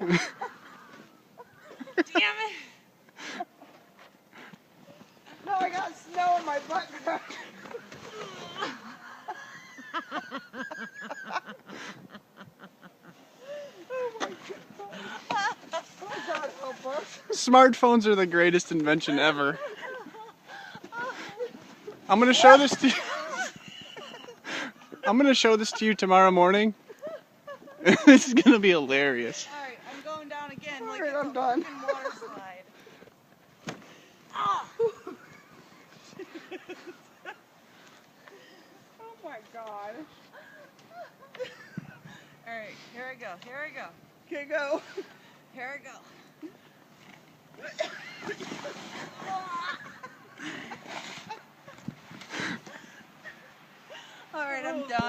Damn it! No, I got snow in my butt crack. Oh my God, help us. Smartphones are the greatest invention ever. I'm gonna show this to you. I'm gonna show this to you tomorrow morning. This is gonna be hilarious. Alright, I'm going down again like Alright, it's I'm a done. fucking water slide. Ah! Oh my God. Alright, here I go, here I go. Okay, go. Here I go. Alright, I'm done.